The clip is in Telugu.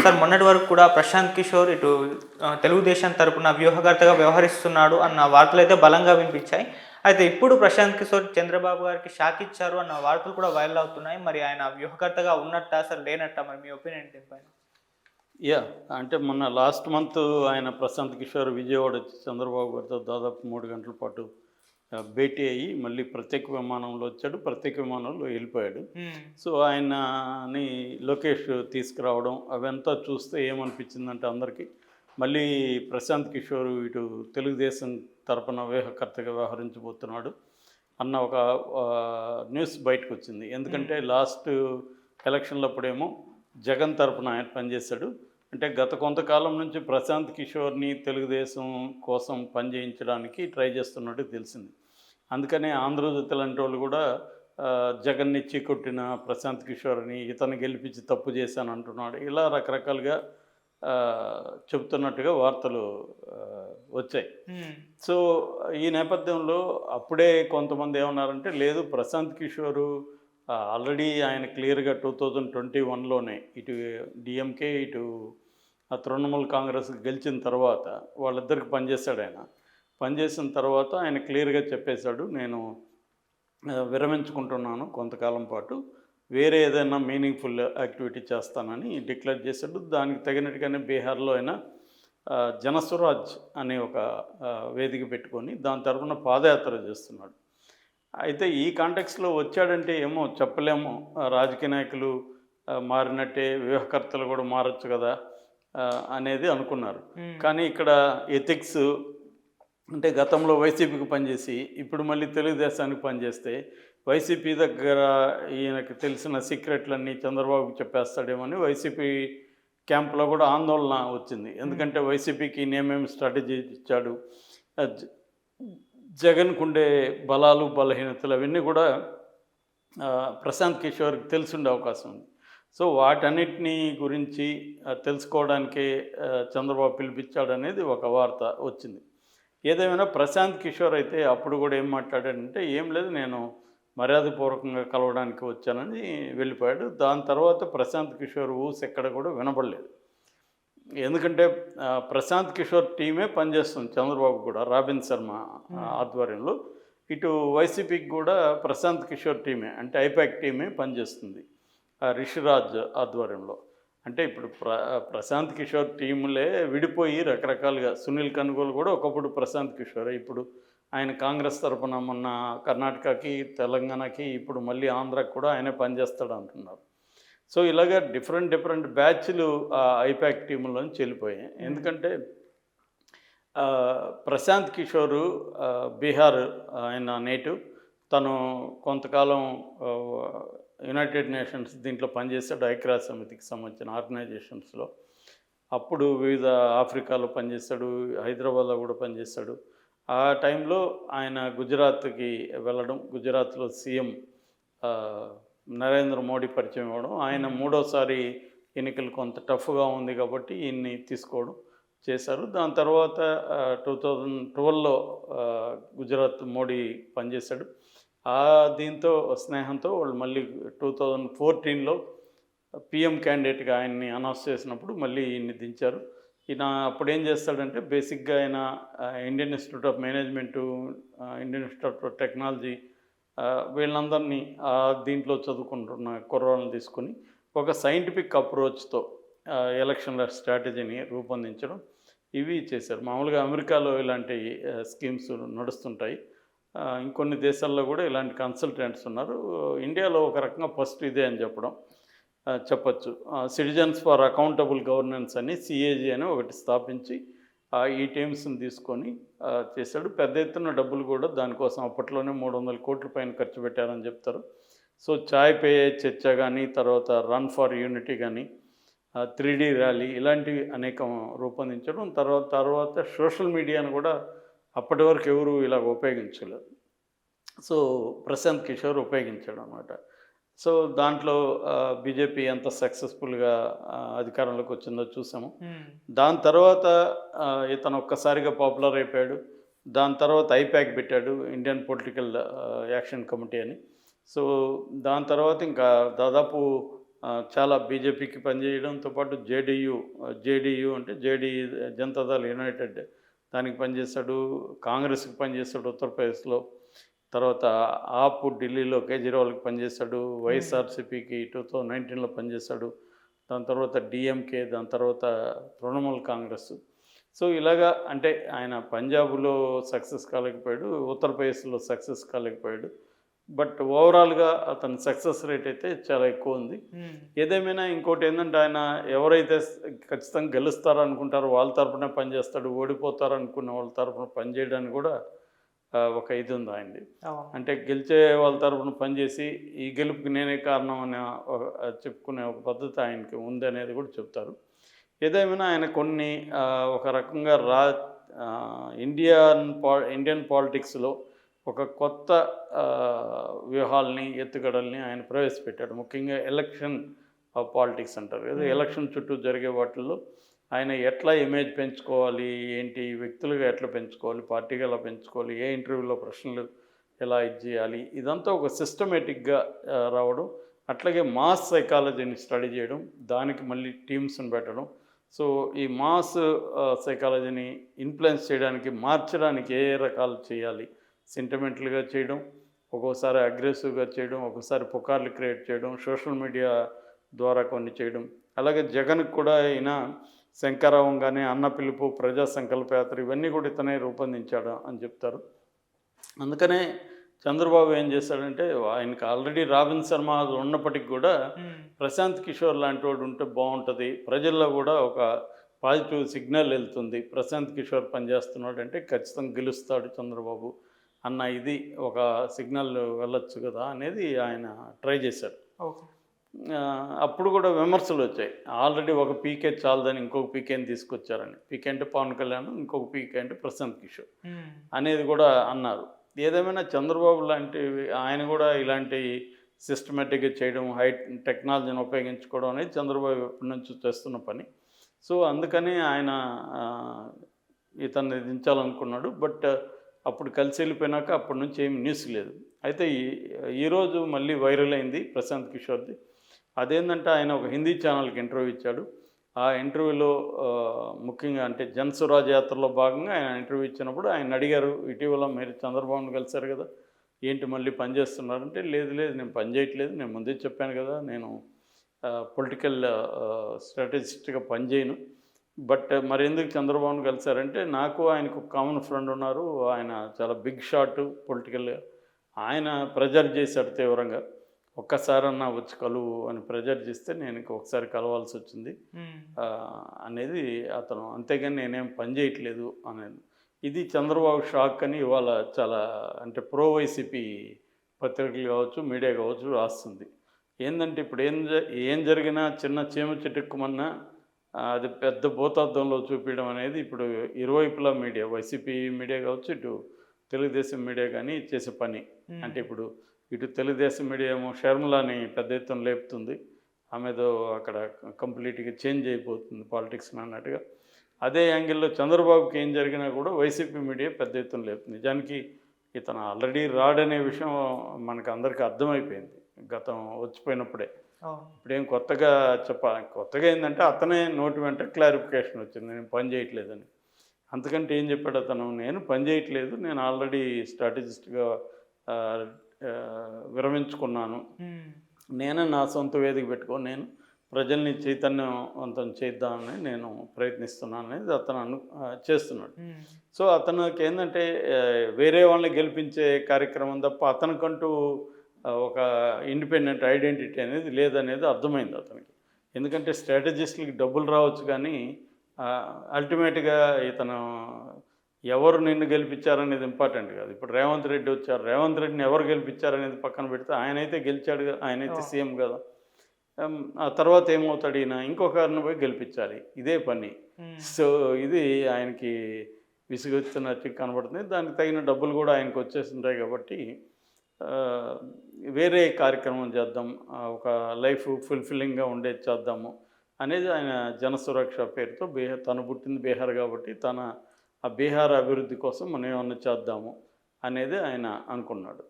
సార్ మొన్నటి వరకు కూడా ప్రశాంత్ కిషోర్ ఇటు తెలుగుదేశం తరపున వ్యూహకర్తగా వ్యవహరిస్తున్నాడు అన్న వార్తలైతే బలంగా వినిపించాయి. అయితే ఇప్పుడు ప్రశాంత్ కిషోర్ చంద్రబాబు గారికి షాక్ ఇచ్చారు అన్న వార్తలు కూడా వైరల్ అవుతున్నాయి. మరి ఆయన వ్యూహకర్తగా ఉన్నట్టా? అసలు లేనట్టా? మరి మీ ఒపీనియన్ దీనిపైన? అంటే మొన్న లాస్ట్ మంత్ ఆయన ప్రశాంత్ కిషోర్ విజయవాడ వచ్చి చంద్రబాబు గారితో దాదాపు 3 గంటల పాటు భేటీ అయ్యి మళ్ళీ ప్రత్యేక విమానంలో వచ్చాడు. ప్రత్యేక విమానంలో వెళ్ళిపోయాడు. సో ఆయనని లోకేష్ తీసుకురావడం అవంతా చూస్తే ఏమనిపించిందంటే అందరికీ మళ్ళీ ప్రశాంత్ కిషోర్ ఇటు తెలుగుదేశం తరపున వ్యూహకర్తగా వ్యవహరించబోతున్నాడు అన్న ఒక న్యూస్ బయటకు వచ్చింది. ఎందుకంటే లాస్ట్ ఎలక్షన్లప్పుడేమో జగన్ తరపున ఆయన పనిచేశాడు. అంటే గత కొంతకాలం నుంచి ప్రశాంత్ కిషోర్ని తెలుగుదేశం కోసం పనిచేయించడానికి ట్రై చేస్తున్నట్టు తెలిసింది. అందుకనే ఆంధ్రజ్యోతి లాంటి వాళ్ళు కూడా జగన్ని చీకొట్టిన ప్రశాంత్ కిషోర్ని ఇతను గెలిపించి తప్పు చేశాను అంటున్నాడు. ఇలా రకరకాలుగా చెబుతున్నట్టుగా వార్తలు వచ్చాయి. సో ఈ నేపథ్యంలో అప్పుడే కొంతమంది ఏమన్నారంటే లేదు, ప్రశాంత్ కిషోరు ఆల్రెడీ ఆయన క్లియర్గా 2021లోనే ఇటు డిఎంకే ఇటు తృణమూల్ కాంగ్రెస్ గెలిచిన తర్వాత వాళ్ళిద్దరికి పనిచేశాడు. ఆయన పనిచేసిన తర్వాత ఆయన క్లియర్గా చెప్పేశాడు, నేను విరమించుకుంటున్నాను కొంతకాలం పాటు, వేరే ఏదైనా మీనింగ్ఫుల్ యాక్టివిటీ చేస్తానని డిక్లేర్ చేశాడు. దానికి తగినట్టుగానే బీహార్లో ఆయన జనస్వరాజ్ అనే ఒక వేదిక పెట్టుకొని దాని తరఫున పాదయాత్ర చేస్తున్నాడు. అయితే ఈ కాంటెక్స్లో వచ్చాడంటే ఏమో చెప్పలేము, రాజకీయ నాయకులు మారినట్టే వ్యూహకర్తలు కూడా మారచ్చు కదా అనేది అనుకున్నారు. కానీ ఇక్కడ ఎథిక్స్ అంటే గతంలో వైసీపీకి పనిచేసి ఇప్పుడు మళ్ళీ తెలుగుదేశానికి పనిచేస్తే వైసీపీ దగ్గర ఈయనకి తెలిసిన సీక్రెట్లన్నీ చంద్రబాబుకి చెప్పేస్తాడేమని వైసీపీ క్యాంప్లో కూడా ఆందోళన వచ్చింది. ఎందుకంటే వైసీపీకి నేమేమి స్ట్రాటజీ ఇచ్చాడు, జగన్కు ఉండే బలాలు బలహీనతలు అవన్నీ కూడా ప్రశాంత్ కిషోర్కి తెలిసిండే అవకాశం ఉంది. సో వాటన్నిటినీ గురించి తెలుసుకోవడానికే చంద్రబాబు పిలిపించాడు అనేది ఒక వార్త వచ్చింది. ఏదేమైనా ప్రశాంత్ కిషోర్ అయితే అప్పుడు కూడా ఏం మాట్లాడాడంటే ఏం లేదు, నేను మర్యాదపూర్వకంగా కలవడానికి వచ్చానని వెళ్ళిపోయాడు. దాని తర్వాత ప్రశాంత్ కిషోర్ ఊసి ఎక్కడ కూడా వినపడలేదు. ఎందుకంటే ప్రశాంత్ కిషోర్ టీమే పనిచేస్తుంది చంద్రబాబు కూడా, రాబిన్ శర్మ ఆధ్వర్యంలో. ఇటు వైసీపీకి కూడా ప్రశాంత్ కిషోర్ టీమే అంటే ఐపాక్ టీమే పనిచేస్తుంది రిషిరాజ్ ఆధ్వర్యంలో. అంటే ఇప్పుడు ప్రశాంత్ కిషోర్ టీములే విడిపోయి రకరకాలుగా, సునీల్ కనుగోలు కూడా ఒకప్పుడు ప్రశాంత్ కిషోర్, ఇప్పుడు ఆయన కాంగ్రెస్ తరఫున మొన్న కర్ణాటకకి తెలంగాణకి ఇప్పుడు మళ్ళీ ఆంధ్రాకి కూడా ఆయనే పనిచేస్తాడు అంటున్నారు. సో ఇలాగ డిఫరెంట్ బ్యాచ్లు ఐపాక్ టీములోంచి వెళ్ళిపోయాయి. ఎందుకంటే ప్రశాంత్ కిషోరు బీహార్ ఆయన నేటివ్, తను కొంతకాలం యునైటెడ్ నేషన్స్ దీంట్లో పనిచేశాడు, ఐక్యరాజ్య సమితికి సంబంధించిన ఆర్గనైజేషన్స్లో. అప్పుడు వివిధ ఆఫ్రికాలో పనిచేశాడు, హైదరాబాద్లో కూడా పనిచేశాడు. ఆ టైంలో ఆయన గుజరాత్కి వెళ్ళడం, గుజరాత్లో సీఎం నరేంద్ర మోడీ పరిచయం ఇవ్వడం, ఆయన మూడోసారి ఎన్నికలు కొంత టఫ్గా ఉంది కాబట్టి ఈయన్ని తీసుకోవడం చేశారు. దాని తర్వాత 2012లో గుజరాత్ మోడీ పనిచేశాడు. దీంతో స్నేహంతో వాళ్ళు మళ్ళీ 2014లో పిఎం క్యాండిడేట్గా ఆయన్ని అనౌన్స్ చేసినప్పుడు మళ్ళీ ఈయన్ని దించారు. ఈయన అప్పుడు ఏం చేస్తాడంటే బేసిక్గా ఆయన Indian institute of management, Indian institute of technology వీళ్ళందరినీ దీంట్లో చదువుకుంటున్న కుర్రాళ్ళని తీసుకొని ఒక సైంటిఫిక్ అప్రోచ్తో ఎలక్షన్ల స్ట్రాటజీని రూపొందించడం ఇవి చేశారు. మామూలుగా అమెరికాలో ఇలాంటి స్కీమ్స్ నడుస్తుంటాయి, ఇంకొన్ని దేశాల్లో కూడా ఇలాంటి కన్సల్టెంట్స్ ఉన్నారు. ఇండియాలో ఒక రకంగా ఫస్ట్ ఇదే అని చెప్పచ్చు. సిటిజన్స్ ఫర్ అకౌంటబుల్ గవర్నెన్స్ అని సిఏజీ అని ఒకటి స్థాపించి ఈ టీమ్స్ని తీసుకొని చేశాడు. పెద్ద ఎత్తున డబ్బులు కూడా దానికోసం అప్పట్లోనే 300 కోట్ల పైన ఖర్చు పెట్టారని చెప్తారు. సో చాయ్ పే చర్చ కానీ, తర్వాత రన్ ఫర్ యూనిటీ కానీ, 3D ర్యాలీ ఇలాంటివి అనేకం రూపొందించడం. తర్వాత సోషల్ మీడియాను కూడా అప్పటి వరకు ఎవరు ఇలా ఉపయోగించలేదు. సో ప్రశాంత్ కిషోర్ ఉపయోగించాడు అన్నమాట. సో దాంట్లో బీజేపీ ఎంత సక్సెస్ఫుల్గా అధికారంలోకి వచ్చిందో చూసాము. దాని తర్వాత ఇతను ఒక్కసారిగా పాపులర్ అయిపోయాడు. దాని తర్వాత ఐపాక్ పెట్టాడు, ఇండియన్ పొలిటికల్ యాక్షన్ కమిటీ అని. సో దాని తర్వాత ఇంకా దాదాపు చాలా బీజేపీకి పనిచేయడంతో పాటు జేడీయూ అంటే జనతాదళ్ యునైటెడ్ దానికి పనిచేశాడు, కాంగ్రెస్కి పనిచేశాడు ఉత్తరప్రదేశ్లో. తర్వాత ఆప్ ఢిల్లీలో కేజ్రీవాల్కి పనిచేశాడు, వైఎస్ఆర్సీపీకి 2019లో పనిచేశాడు. దాని తర్వాత డిఎంకే, దాని తర్వాత తృణమూల్ కాంగ్రెస్. సో ఇలాగా అంటే ఆయన పంజాబ్లో సక్సెస్ కాలేకపోయాడు, ఉత్తరప్రదేశ్లో సక్సెస్ కాలేకపోయాడు. బట్ ఓవరాల్గా అతని సక్సెస్ రేట్ అయితే చాలా ఎక్కువ ఉంది. ఏదేమైనా ఇంకోటి ఏంటంటే ఆయన ఎవరైతే ఖచ్చితంగా గెలుస్తారో అనుకుంటారో వాళ్ళ తరపున పనిచేస్తాడు, ఓడిపోతారు అనుకున్న వాళ్ళ తరపున పనిచేయడానికి కూడా ఒక ఇది ఉంది ఆయనది. అంటే గెలిచే వాళ్ళ తరపున పనిచేసి ఈ గెలుపుకి నేనే కారణం అని చెప్పుకునే ఒక పద్ధతి ఆయనకి ఉంది అనేది కూడా చెప్తారు. ఏదేమైనా ఆయన కొన్ని ఒక రకంగా ఇండియన్ పాలిటిక్స్లో ఒక కొత్త వ్యూహాల్ని ఎత్తుగడల్ని ఆయన ప్రవేశపెట్టాడు. ముఖ్యంగా ఎలక్షన్ పాలిటిక్స్ అంటారు కదా, ఎలక్షన్ చుట్టూ జరిగే వాటిల్లో ఆయన ఎట్లా ఇమేజ్ పెంచుకోవాలి, ఏంటి వ్యక్తులుగా ఎట్లా పెంచుకోవాలి, పార్టీగా ఎలా పెంచుకోవాలి, ఏ ఇంటర్వ్యూలో ప్రశ్నలు ఎలా ఇది చేయాలి, ఇదంతా ఒక సిస్టమేటిక్గా రావడం. అట్లాగే మాస్ సైకాలజీని స్టడీ చేయడం, దానికి మళ్ళీ టీమ్స్ని పెట్టడం. సో ఈ మాస్ సైకాలజీని ఇన్ఫ్లుయెన్స్ చేయడానికి, మార్చడానికి ఏ రకాలు చేయాలి, సెంటిమెంటల్గా చేయడం, ఒక్కోసారి అగ్రెసివ్గా చేయడం, ఒక్కోసారి పుకార్లు క్రియేట్ చేయడం, సోషల్ మీడియా ద్వారా కొన్ని చేయడం. అలాగే జగన్కి కూడా ఈయన శంకరావం కానీ, అన్న పిలుపు, ప్రజా సంకల్పయాత్ర ఇవన్నీ కూడా ఇతనే రూపొందించాడు అని చెప్తారు. అందుకనే చంద్రబాబు ఏం చేశాడంటే ఆయనకి ఆల్రెడీ రాబిన్ శర్మ ఉన్నప్పటికీ కూడా ప్రశాంత్ కిషోర్ లాంటి వాడు ఉంటే బాగుంటుంది, ప్రజల్లో కూడా ఒక పాజిటివ్ సిగ్నల్ వెళ్తుంది, ప్రశాంత్ కిషోర్ పనిచేస్తున్నాడు అంటే ఖచ్చితంగా గెలుస్తాడు చంద్రబాబు అన్న ఇది ఒక సిగ్నల్ వెళ్ళొచ్చు కదా అనేది ఆయన ట్రై చేశాడు. అప్పుడు కూడా విమర్శలు వచ్చాయి, ఆల్రెడీ ఒక పీకే చాలదని ఇంకొక పీకేని తీసుకొచ్చారని. పీకే అంటే పవన్ కళ్యాణ్, ఇంకొక పీకే అంటే ప్రశాంత్ కిషోర్ అనేది కూడా అన్నారు. ఏదేమైనా చంద్రబాబు లాంటివి ఆయన కూడా ఇలాంటి సిస్టమేటిక్గా చేయడం, టెక్నాలజీని ఉపయోగించుకోవడం అనేది చంద్రబాబు ఎప్పటి నుంచి చేస్తున్న పని. సో అందుకని ఆయన ఇతన్ని దించాలనుకున్నాడు. బట్ అప్పుడు కలిసి వెళ్ళిపోయినాక అప్పటి నుంచి ఏమి న్యూస్ లేదు. అయితే ఈరోజు మళ్ళీ వైరల్ అయింది ప్రశాంత్ కిషోర్ది. అదేంటంటే ఆయన ఒక హిందీ ఛానల్కి ఇంటర్వ్యూ ఇచ్చాడు. ఆ ఇంటర్వ్యూలో ముఖ్యంగా అంటే జనసురాజ్ యాత్రలో భాగంగా ఆయన ఇంటర్వ్యూ ఇచ్చినప్పుడు ఆయన అడిగారు, ఇటీవల మీరు చంద్రబాబును కలిశారు కదా, ఏంటి మళ్ళీ పనిచేస్తున్నారంటే, లేదు నేను పని చేయట్లేదు, నేను ముందే చెప్పాను కదా, నేను పొలిటికల్ స్ట్రాటజిస్ట్గా పనిచేయను. బట్ మరి ఎందుకు చంద్రబాబును కలిశారంటే, నాకు ఆయనకు కామన్ ఫ్రెండ్ ఉన్నారు, ఆయన చాలా బిగ్ షాట్ పొలిటికల్గా, ఆయన ప్రెజర్ చేశాడు తీవ్రంగా, ఒక్కసారన్నా వచ్చి కలువు అని ప్రెజర్ చేస్తే నేను ఇంకొకసారి కలవాల్సి వచ్చింది అనేది అతను. అంతేగాని నేనేం పని చేయట్లేదు అనేది. ఇది చంద్రబాబు షాక్ అని ఇవాళ చాలా అంటే ప్రో వైసీపీ పత్రికలు కావచ్చు, మీడియా కావచ్చు రాస్తుంది. ఏంటంటే ఇప్పుడు ఏం జరిగినా చిన్న చీమ చిటుక్కుమన్నా అది పెద్ద భూతార్థంలో చూపించడం అనేది ఇప్పుడు ఇరువైపులా మీడియా, వైసీపీ మీడియా కావచ్చు, ఇటు తెలుగుదేశం మీడియా కానీ చేసే పని. అంటే ఇప్పుడు ఇటు తెలుగుదేశం మీడియా ఏమో షర్మిలాని పెద్ద ఎత్తున లేపుతుంది, ఆమెతో అక్కడ కంప్లీట్గా చేంజ్ అయిపోతుంది పాలిటిక్స్ అన్నట్టుగా. అదే యాంగిల్లో చంద్రబాబుకి ఏం జరిగినా కూడా వైసీపీ మీడియా పెద్ద ఎత్తున లేపుతుంది. నిజానికి ఇతను ఆల్రెడీ రాడనే విషయం మనకు అందరికీ అర్థమైపోయింది గతం వచ్చిపోయినప్పుడే. ఇప్పుడేం కొత్తగా కొత్తగా ఏంటంటే అతనే నోటి వెంట క్లారిఫికేషన్ వచ్చింది, నేను పని చేయట్లేదని. అంతకంటే ఏం చెప్పాడు అతను, నేను పని చేయట్లేదు, నేను ఆల్రెడీ స్ట్రాటజిస్ట్గా విరమించుకున్నాను, నేను నా సొంత వేదిక పెట్టుకొని నేను ప్రజల్ని చైతన్యవంతం చేద్దామని నేను ప్రయత్నిస్తున్నాను అనేది అతను చేస్తున్నాడు. సో అతనికి ఏంటంటే వేరే వాళ్ళని గెలిపించే కార్యక్రమం తప్ప అతనికంటూ ఒక ఇండిపెండెంట్ ఐడెంటిటీ అనేది లేదనేది అర్థమైంది అతనికి. ఎందుకంటే స్ట్రాటజిస్టులకి డబ్బులు రావచ్చు కానీ అల్టిమేట్గా ఇతను ఎవరు నిన్ను గెలిపించారనేది ఇంపార్టెంట్ కాదు. ఇప్పుడు రేవంత్ రెడ్డి వచ్చారు, రేవంత్ రెడ్డిని ఎవరు గెలిపించారనేది పక్కన పెడితే ఆయనైతే గెలిచాడు కదా, ఆయనైతే సీఎం కదా, ఆ తర్వాత ఏమవుతాడు ఈయన, ఇంకొకరిని పోయి గెలిపించాలి, ఇదే పని. సో ఇది ఆయనకి విసుగొచ్చినట్టు కనబడుతుంది. దానికి తగిన డబ్బులు కూడా ఆయనకు వచ్చేస్తుంటాయి కాబట్టి వేరే కార్యక్రమం చేద్దాం, ఒక లైఫ్ ఫుల్ఫిల్లింగ్గా ఉండేది చేద్దాము అనేది ఆయన జనసురక్ష పేరుతో తను పుట్టింది బీహార్ కాబట్టి ఆ బీహార్ అభివృద్ధి కోసం మనం ఏమన్నా చేద్దాము అనేది ఆయన అనుకున్నాడు.